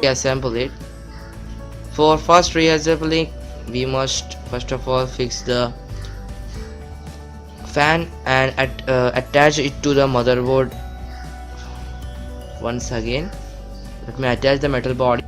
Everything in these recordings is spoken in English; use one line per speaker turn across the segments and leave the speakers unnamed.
assemble it. For first reassembling, we must first of all fix the fan and attach it to the motherboard. Once again, let me attach the metal body.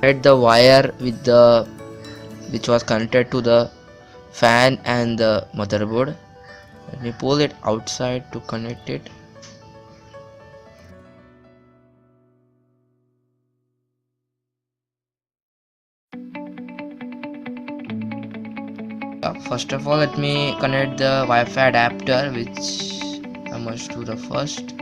Connect the wire with the which was connected to the fan and the motherboard. Let me pull it outside to connect it. First of all, let me connect the Wi-Fi adapter, which I must do the first.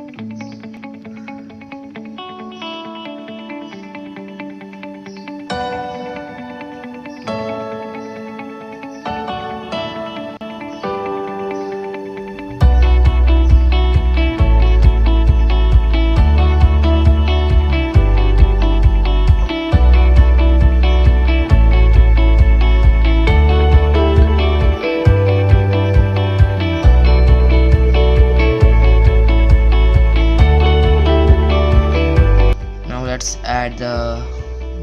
Let's add the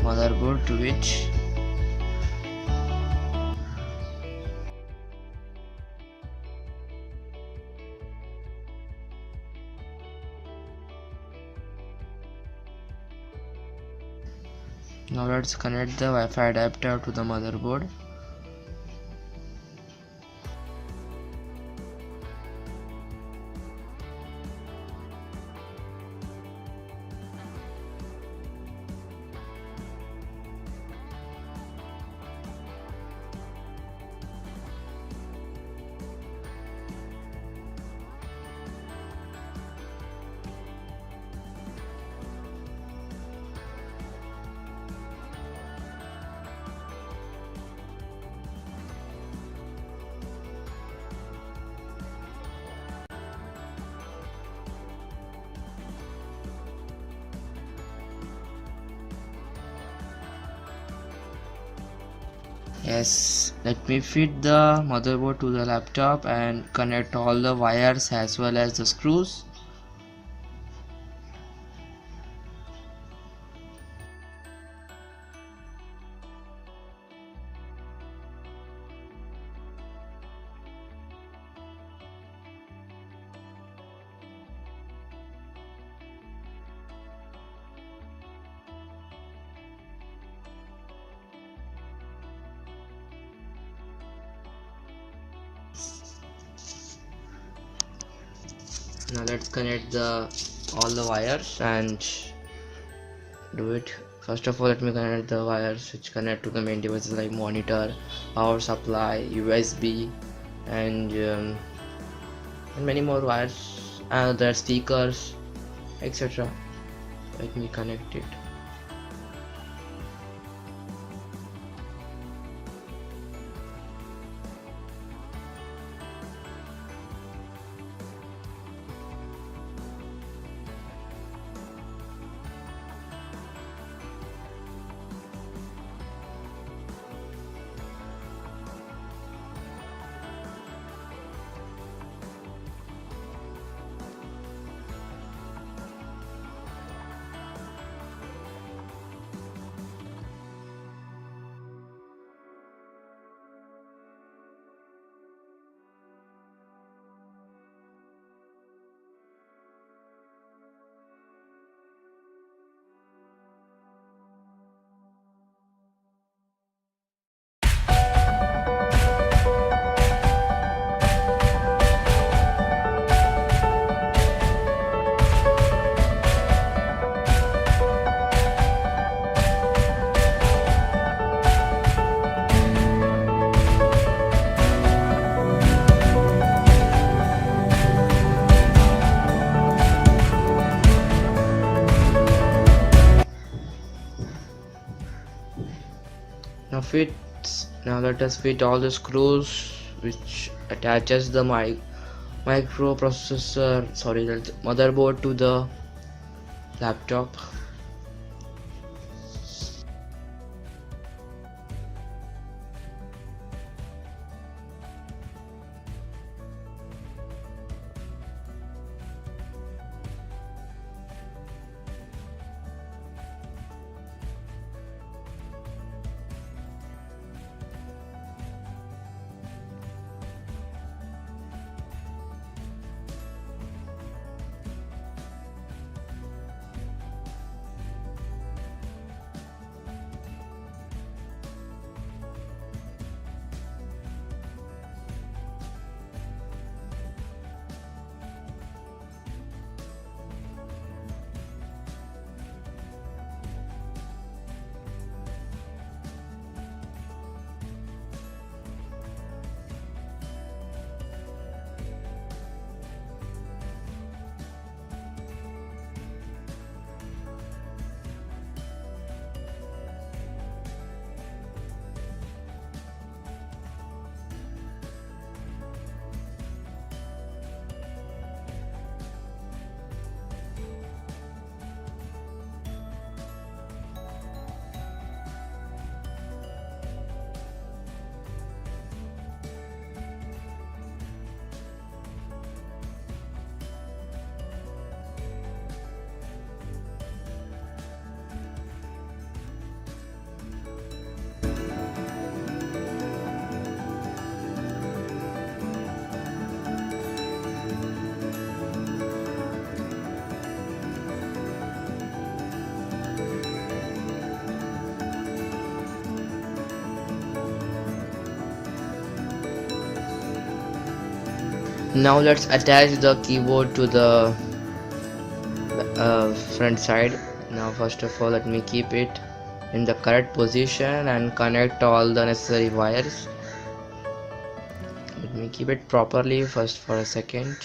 motherboard to it. Now let's connect the Wi-Fi adapter to the motherboard. Yes, let me fit the motherboard to the laptop and connect all the wires as well as the screws. Now let's connect all the wires and do it. First of all, let me connect the wires which connect to the main devices like monitor, power supply, USB, and many more wires, the speakers, etc. Let me connect it. fit. Now let us fit all the screws which attaches the microprocessor, sorry, the motherboard to the laptop. Now let's attach the keyboard to the front side. Now first of all let me keep it in the correct position and connect all the necessary wires. Let me keep it properly first for a second.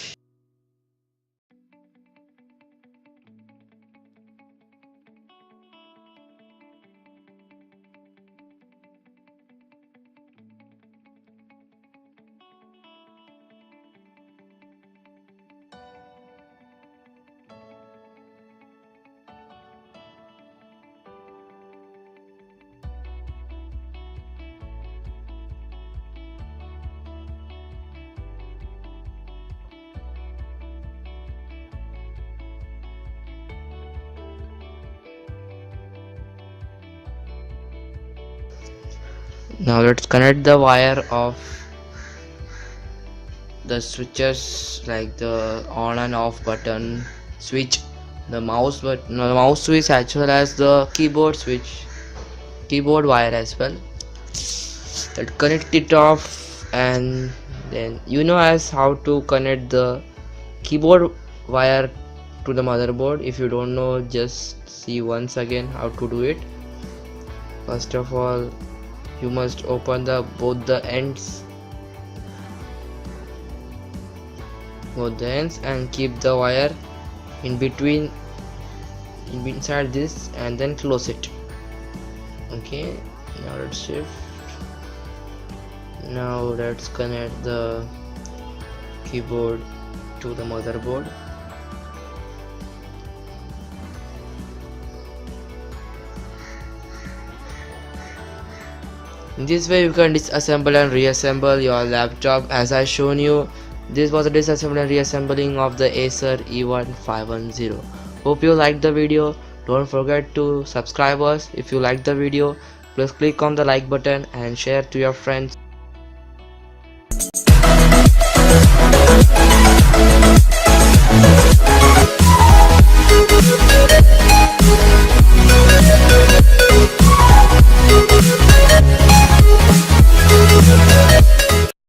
Now let's connect the wire of the switches, like the on and off button switch, the mouse button, no, the mouse switch, as well as the keyboard switch, keyboard wire as well. Let's connect it off, and then you know as how to connect the keyboard wire to the motherboard. If you don't know, just see once again how to do it. First of all, you must open both the ends and keep the wire in between, inside this, and then close it. Okay, now let's shift. Now let's connect the keyboard to the motherboard. In this way you can disassemble and reassemble your laptop. As I shown you, this was a disassemble and reassembling of the Acer E1510. Hope you liked the video. Don't forget to subscribe us if you liked the video. Please click on the like button and share to your friends.